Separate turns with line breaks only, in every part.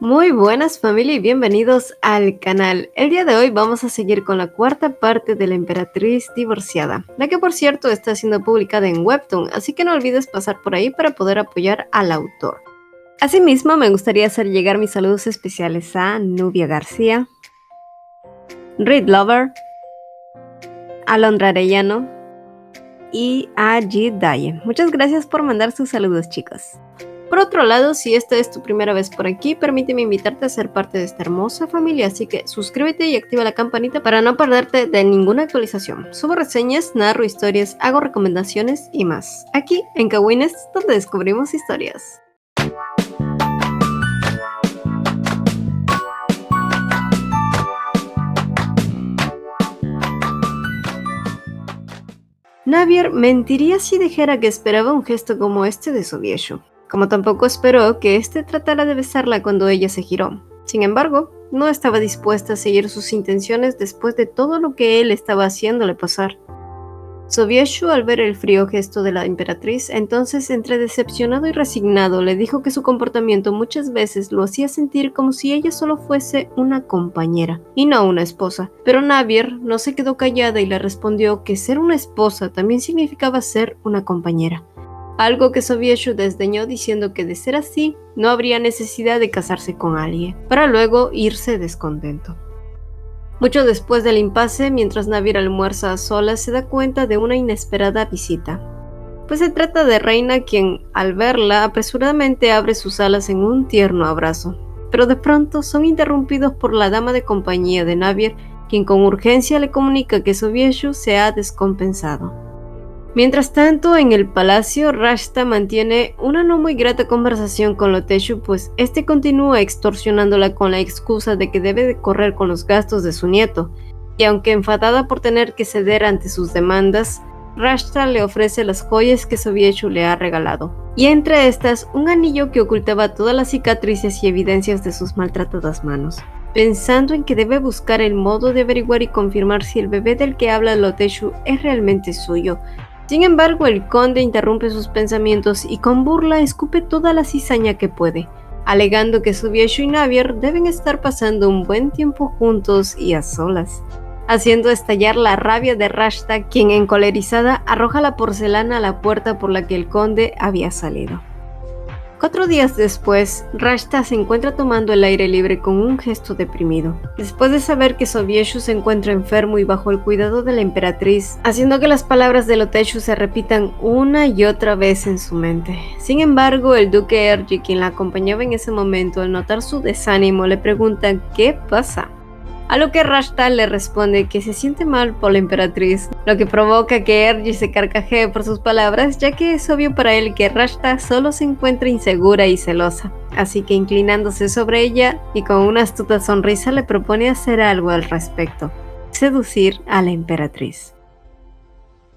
Muy buenas familia y bienvenidos al canal. El día de hoy vamos a seguir con la cuarta parte de La Emperatriz Divorciada, la que por cierto está siendo publicada en Webtoon, así que no olvides pasar por ahí para poder apoyar al autor. Asimismo, me gustaría hacer llegar mis saludos especiales a Nubia García, Reed Lover, Alondra Arellano y a G. Daye. Muchas gracias por mandar sus saludos, chicos. Por otro lado, si esta es tu primera vez por aquí, permíteme invitarte a ser parte de esta hermosa familia, así que suscríbete y activa la campanita para no perderte de ninguna actualización. Subo reseñas, narro historias, hago recomendaciones y más. Aquí en Kawines, donde descubrimos historias. Navier mentiría si dijera que esperaba un gesto como este de Sobieshu, como tampoco esperó que éste tratara de besarla cuando ella se giró. Sin embargo, no estaba dispuesta a seguir sus intenciones después de todo lo que él estaba haciéndole pasar. Sobieshu, al ver el frío gesto de la emperatriz, entonces entre decepcionado y resignado, le dijo que su comportamiento muchas veces lo hacía sentir como si ella solo fuese una compañera y no una esposa. Pero Navier no se quedó callada y le respondió que ser una esposa también significaba ser una compañera. Algo que Sobieshu desdeñó diciendo que de ser así, no habría necesidad de casarse con alguien, para luego irse descontento. Mucho después del impasse, mientras Navier almuerza a solas, se da cuenta de una inesperada visita. Pues se trata de Reina, quien, al verla, apresuradamente abre sus alas en un tierno abrazo. Pero de pronto son interrumpidos por la dama de compañía de Navier, quien con urgencia le comunica que Sobieshu se ha descompensado. Mientras tanto, en el palacio, Rashta mantiene una no muy grata conversación con Loteshu, pues este continúa extorsionándola con la excusa de que debe de correr con los gastos de su nieto, y aunque enfadada por tener que ceder ante sus demandas, Rashta le ofrece las joyas que Sobieshu le ha regalado, y entre estas un anillo que ocultaba todas las cicatrices y evidencias de sus maltratadas manos. Pensando en que debe buscar el modo de averiguar y confirmar si el bebé del que habla Loteshu es realmente suyo. Sin embargo, el conde interrumpe sus pensamientos y con burla escupe toda la cizaña que puede, alegando que Sobieshu y Navier deben estar pasando un buen tiempo juntos y a solas, haciendo estallar la rabia de Rashta, quien encolerizada arroja la porcelana a la puerta por la que el conde había salido. 4 días después, Rashta se encuentra tomando el aire libre con un gesto deprimido, después de saber que Sobieshu se encuentra enfermo y bajo el cuidado de la emperatriz, haciendo que las palabras de Loteshu se repitan una y otra vez en su mente. Sin embargo, el duque Ergi, quien la acompañaba en ese momento, al notar su desánimo, le pregunta ¿qué pasa? A lo que Rashta le responde que se siente mal por la emperatriz, lo que provoca que Ergi se carcajee por sus palabras, ya que es obvio para él que Rashta solo se encuentra insegura y celosa. Así que inclinándose sobre ella y con una astuta sonrisa le propone hacer algo al respecto: seducir a la emperatriz.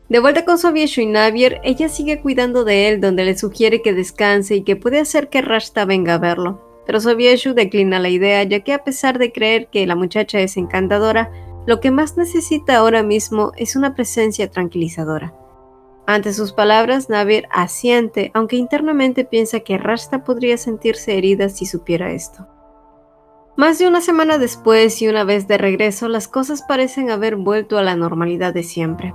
De vuelta con Sobieshu y Navier, ella sigue cuidando de él, donde le sugiere que descanse y que puede hacer que Rashta venga a verlo. Pero Sobieshu declina la idea, ya que a pesar de creer que la muchacha es encantadora, lo que más necesita ahora mismo es una presencia tranquilizadora. Ante sus palabras, Navier asiente, aunque internamente piensa que Rashta podría sentirse herida si supiera esto. Más de una semana después y una vez de regreso, las cosas parecen haber vuelto a la normalidad de siempre.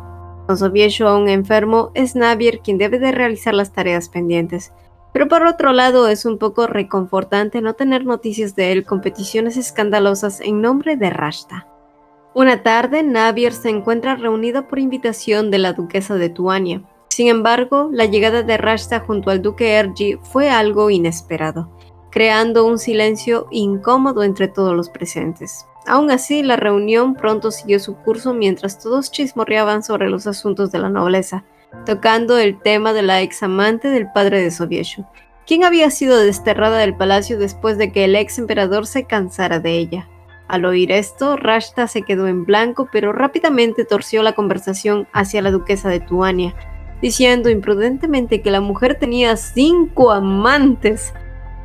Con Sobieshu aún enfermo, es Navier quien debe de realizar las tareas pendientes. Pero por otro lado es un poco reconfortante no tener noticias de él con peticiones escandalosas en nombre de Rashta. Una tarde, Navier se encuentra reunida por invitación de la duquesa de Tuania. Sin embargo, la llegada de Rashta junto al duque Ergi fue algo inesperado, creando un silencio incómodo entre todos los presentes. Aún así, la reunión pronto siguió su curso mientras todos chismorreaban sobre los asuntos de la nobleza, tocando el tema de la ex amante del padre de Sobieshu, quien había sido desterrada del palacio después de que el ex emperador se cansara de ella. Al oír esto, Rashta se quedó en blanco, pero rápidamente torció la conversación hacia la duquesa de Tuania, diciendo imprudentemente que la mujer tenía 5 amantes,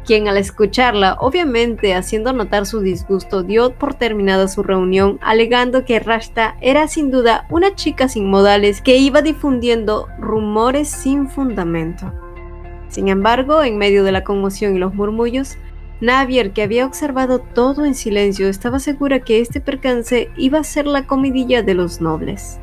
quien al escucharla, obviamente haciendo notar su disgusto, dio por terminada su reunión, alegando que Rashta era sin duda una chica sin modales que iba difundiendo rumores sin fundamento. Sin embargo, en medio de la conmoción y los murmullos, Navier, que había observado todo en silencio, estaba segura que este percance iba a ser la comidilla de los nobles.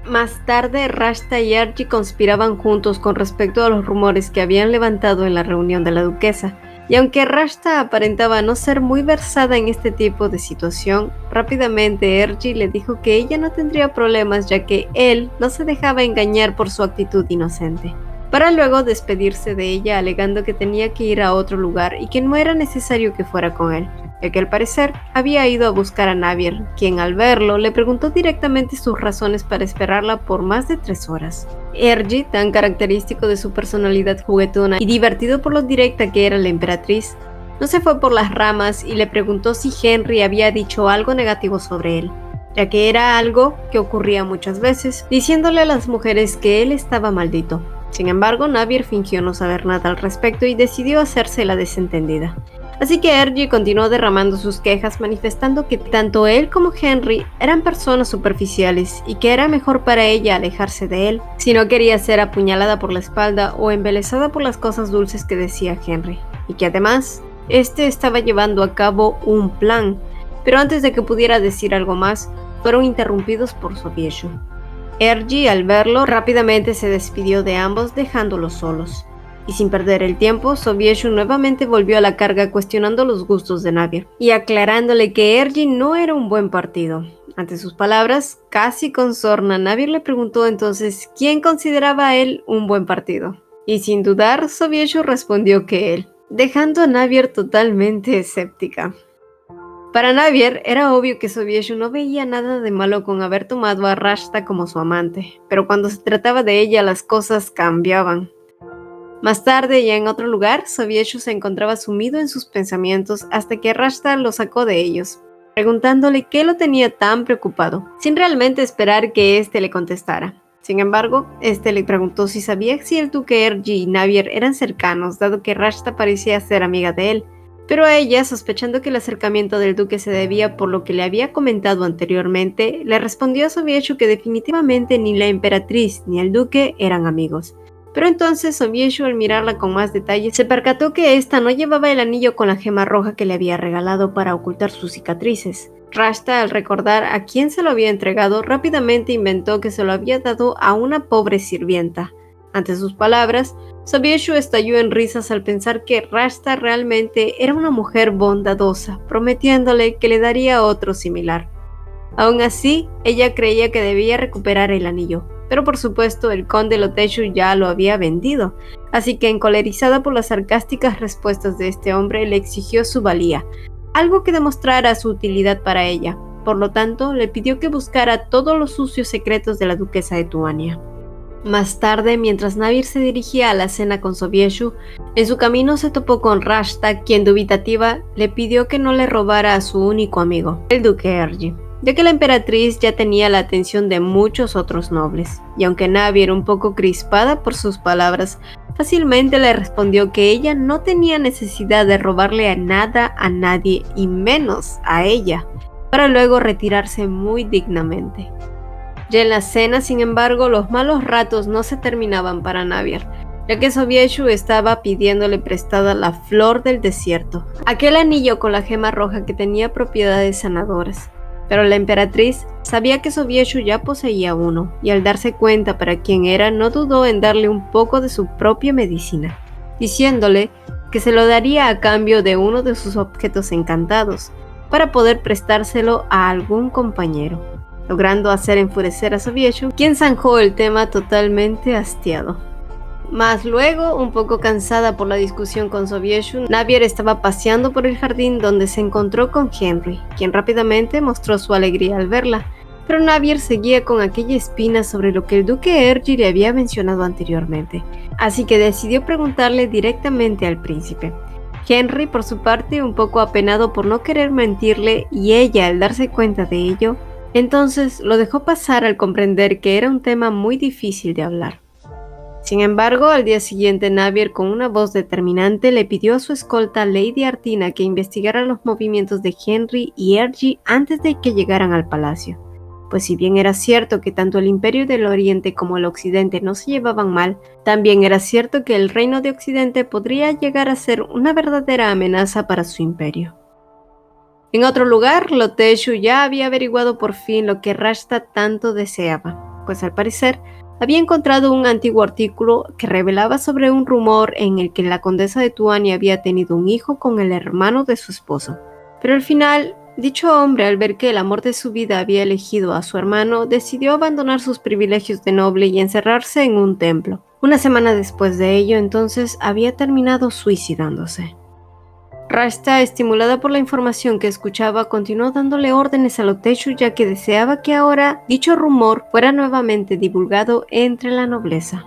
Más tarde, Rashta y Archie conspiraban juntos con respecto a los rumores que habían levantado en la reunión de la duquesa, y aunque Rashta aparentaba no ser muy versada en este tipo de situación, rápidamente Archie le dijo que ella no tendría problemas ya que él no se dejaba engañar por su actitud inocente, para luego despedirse de ella alegando que tenía que ir a otro lugar y que no era necesario que fuera con él, ya que al parecer había ido a buscar a Navier, quien al verlo le preguntó directamente sus razones para esperarla por más de 3 horas. Ergi, tan característico de su personalidad juguetona y divertido por lo directa que era la emperatriz, no se fue por las ramas y le preguntó si Henry había dicho algo negativo sobre él, ya que era algo que ocurría muchas veces, diciéndole a las mujeres que él estaba maldito. Sin embargo, Navier fingió no saber nada al respecto y decidió hacerse la desentendida. Así que Ergi continuó derramando sus quejas, manifestando que tanto él como Henry eran personas superficiales y que era mejor para ella alejarse de él si no quería ser apuñalada por la espalda o embelesada por las cosas dulces que decía Henry, y que además, este estaba llevando a cabo un plan. Pero antes de que pudiera decir algo más, fueron interrumpidos por Sobieshu. Ergi, al verlo, rápidamente se despidió de ambos dejándolos solos. Y sin perder el tiempo, Sobieshu nuevamente volvió a la carga cuestionando los gustos de Navier y aclarándole que Ergi no era un buen partido. Ante sus palabras, casi con sorna, Navier le preguntó entonces quién consideraba a él un buen partido. Y sin dudar, Sobieshu respondió que él, dejando a Navier totalmente escéptica. Para Navier era obvio que Sobieshu no veía nada de malo con haber tomado a Rashta como su amante, pero cuando se trataba de ella las cosas cambiaban. Más tarde, ya en otro lugar, Sobieshu se encontraba sumido en sus pensamientos hasta que Rashta lo sacó de ellos, preguntándole qué lo tenía tan preocupado, sin realmente esperar que éste le contestara. Sin embargo, este le preguntó si sabía si el duque Ergi y Navier eran cercanos, dado que Rashta parecía ser amiga de él. Pero a ella, sospechando que el acercamiento del duque se debía por lo que le había comentado anteriormente, le respondió a Sobieshu que definitivamente ni la emperatriz ni el duque eran amigos. Pero entonces Sobieshu, al mirarla con más detalle, se percató que ésta no llevaba el anillo con la gema roja que le había regalado para ocultar sus cicatrices. Rashta, al recordar a quién se lo había entregado, rápidamente inventó que se lo había dado a una pobre sirvienta. Ante sus palabras, Sobieshu estalló en risas al pensar que Rashta realmente era una mujer bondadosa, prometiéndole que le daría otro similar. Aún así, ella creía que debía recuperar el anillo, pero por supuesto el conde Loteshu ya lo había vendido, así que encolerizada por las sarcásticas respuestas de este hombre, le exigió su valía, algo que demostrara su utilidad para ella. Por lo tanto, le pidió que buscara todos los sucios secretos de la duquesa de Tuania. Más tarde, mientras Navier se dirigía a la cena con Sobieshu, en su camino se topó con Rashta, quien dubitativa le pidió que no le robara a su único amigo, el duque Ergi, ya que la emperatriz ya tenía la atención de muchos otros nobles, y aunque Navier, un poco crispada por sus palabras, fácilmente le respondió que ella no tenía necesidad de robarle a nada a nadie y menos a ella, para luego retirarse muy dignamente. Ya en la cena, sin embargo, los malos ratos no se terminaban para Navier, ya que Sobieshu estaba pidiéndole prestada la flor del desierto, aquel anillo con la gema roja que tenía propiedades sanadoras. Pero la emperatriz sabía que Sobieshu ya poseía uno, y al darse cuenta para quién era, no dudó en darle un poco de su propia medicina, diciéndole que se lo daría a cambio de uno de sus objetos encantados, para poder prestárselo a algún compañero, logrando hacer enfurecer a Sobieshu, quien zanjó el tema totalmente hastiado. Mas luego, un poco cansada por la discusión con Sobieshu, Navier estaba paseando por el jardín donde se encontró con Henry, quien rápidamente mostró su alegría al verla, pero Navier seguía con aquella espina sobre lo que el duque Ergi le había mencionado anteriormente, así que decidió preguntarle directamente al príncipe. Henry, por su parte, un poco apenado por no querer mentirle, y ella al darse cuenta de ello, entonces lo dejó pasar al comprender que era un tema muy difícil de hablar. Sin embargo, al día siguiente Navier, con una voz determinante, le pidió a su escolta Lady Artina que investigara los movimientos de Henry y Ergi antes de que llegaran al palacio. pues si bien era cierto que tanto el Imperio del Oriente como el Occidente no se llevaban mal, también era cierto que el Reino de Occidente podría llegar a ser una verdadera amenaza para su imperio. En otro lugar, Loteshu ya había averiguado por fin lo que Rashta tanto deseaba, pues al parecer había encontrado un antiguo artículo que revelaba sobre un rumor en el que la condesa de Tuani había tenido un hijo con el hermano de su esposo. Pero al final, dicho hombre, al ver que el amor de su vida había elegido a su hermano, decidió abandonar sus privilegios de noble y encerrarse en un templo. Una semana después de ello, entonces, había terminado suicidándose. Rashta, estimulada por la información que escuchaba, continuó dándole órdenes a Loteshu, ya que deseaba que ahora dicho rumor fuera nuevamente divulgado entre la nobleza.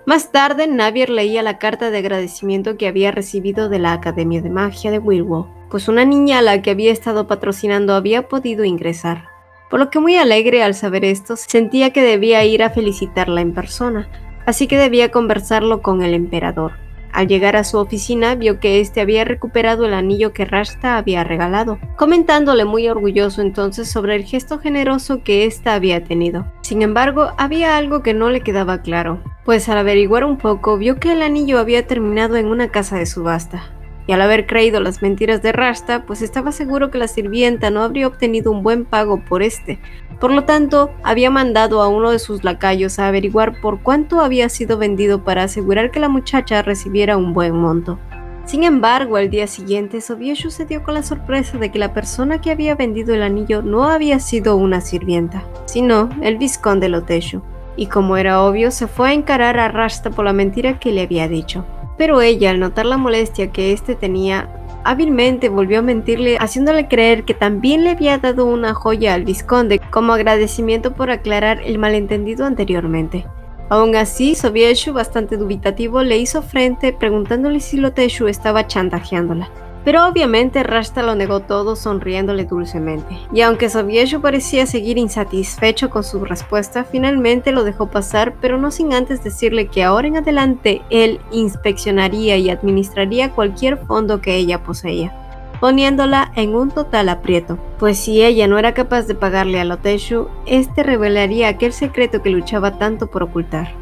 Más tarde, Navier leía la carta de agradecimiento que había recibido de la Academia de Magia de Willow, pues una niña a la que había estado patrocinando había podido ingresar. Por lo que, muy alegre al saber esto, sentía que debía ir a felicitarla en persona, así que debía conversarlo con el emperador. Al llegar a su oficina, vio que éste había recuperado el anillo que Rashta había regalado, comentándole muy orgulloso entonces sobre el gesto generoso que ésta había tenido. Sin embargo, había algo que no le quedaba claro, pues al averiguar un poco, vio que el anillo había terminado en una casa de subasta. Y al haber creído las mentiras de Rashta, pues estaba seguro que la sirvienta no habría obtenido un buen pago por este. Por lo tanto, había mandado a uno de sus lacayos a averiguar por cuánto había sido vendido para asegurar que la muchacha recibiera un buen monto. Sin embargo, al día siguiente, Sobieshu se dio con la sorpresa de que la persona que había vendido el anillo no había sido una sirvienta, sino el vizconde Loteshu. Y como era obvio, se fue a encarar a Rashta por la mentira que le había dicho. Pero ella, al notar la molestia que éste tenía, hábilmente volvió a mentirle, haciéndole creer que también le había dado una joya al vizconde como agradecimiento por aclarar el malentendido anteriormente. Aún así, Sobieshu, bastante dubitativo, le hizo frente preguntándole si Loteshu estaba chantajeándola. Pero obviamente Rashta lo negó todo sonriéndole dulcemente, y aunque Sobieshu parecía seguir insatisfecho con su respuesta, finalmente lo dejó pasar, pero no sin antes decirle que ahora en adelante él inspeccionaría y administraría cualquier fondo que ella poseía, poniéndola en un total aprieto, pues si ella no era capaz de pagarle a Loteshu, este revelaría aquel secreto que luchaba tanto por ocultar.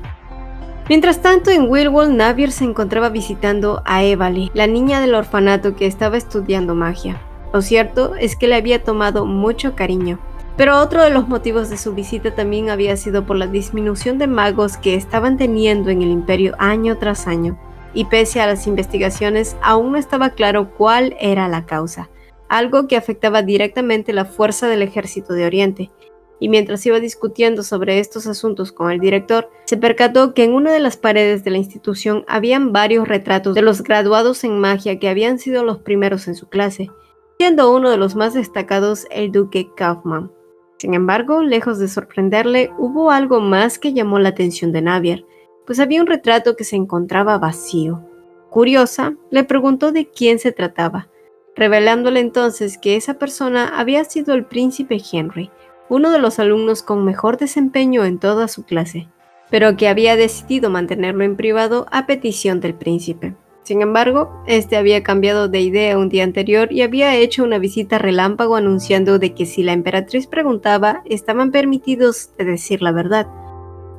Mientras tanto, en Willwall, Navier se encontraba visitando a Evali, la niña del orfanato que estaba estudiando magia. Lo cierto es que le había tomado mucho cariño, pero otro de los motivos de su visita también había sido por la disminución de magos que estaban teniendo en el imperio año tras año, y pese a las investigaciones aún no estaba claro cuál era la causa, algo que afectaba directamente la fuerza del ejército de Oriente. Y mientras iba discutiendo sobre estos asuntos con el director, se percató que en una de las paredes de la institución habían varios retratos de los graduados en magia que habían sido los primeros en su clase, siendo uno de los más destacados el duque Kaufman. Sin embargo, lejos de sorprenderle, hubo algo más que llamó la atención de Navier, pues había un retrato que se encontraba vacío. Curiosa, le preguntó de quién se trataba, revelándole entonces que esa persona había sido el príncipe Henry, uno de los alumnos con mejor desempeño en toda su clase, pero que había decidido mantenerlo en privado a petición del príncipe. Sin embargo, este había cambiado de idea un día anterior y había hecho una visita relámpago anunciando de que si la emperatriz preguntaba, estaban permitidos de decir la verdad.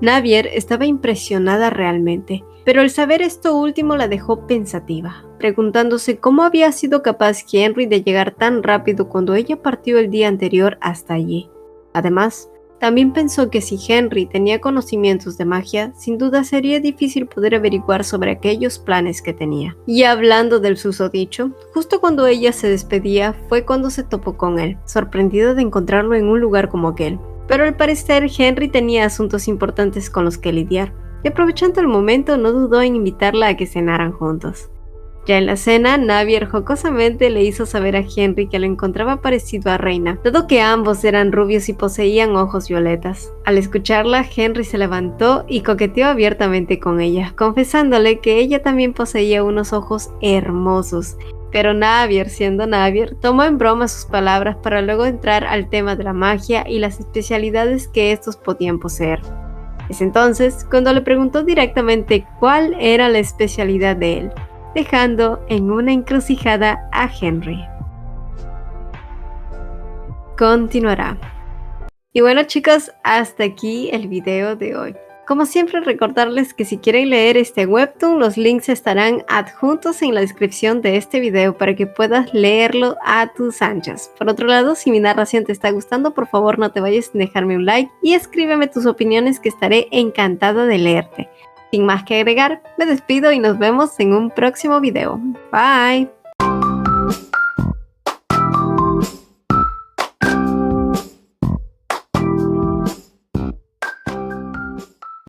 Navier estaba impresionada realmente, pero el saber esto último la dejó pensativa, preguntándose cómo había sido capaz Henry de llegar tan rápido cuando ella partió el día anterior hasta allí. Además, también pensó que si Henry tenía conocimientos de magia, sin duda sería difícil poder averiguar sobre aquellos planes que tenía. Y hablando del susodicho, justo cuando ella se despedía fue cuando se topó con él, sorprendida de encontrarlo en un lugar como aquel. Pero al parecer Henry tenía asuntos importantes con los que lidiar, y aprovechando el momento no dudó en invitarla a que cenaran juntos. Ya en la cena, Navier jocosamente le hizo saber a Henry que lo encontraba parecido a Reina, dado que ambos eran rubios y poseían ojos violetas. Al escucharla, Henry se levantó y coqueteó abiertamente con ella, confesándole que ella también poseía unos ojos hermosos. Pero Navier, siendo Navier, tomó en broma sus palabras para luego entrar al tema de la magia y las especialidades que estos podían poseer. Es entonces cuando le preguntó directamente cuál era la especialidad de él, dejando en una encrucijada a Henry. Continuará. Y bueno chicos, hasta aquí el video de hoy. Como siempre, recordarles que si quieren leer este webtoon, los links estarán adjuntos en la descripción de este video para que puedas leerlo a tus anchas. Por otro lado, si mi narración te está gustando, por favor no te vayas sin dejarme un like y escríbeme tus opiniones que estaré encantada de leerte. Sin más que agregar, me despido y nos vemos en un próximo video. Bye.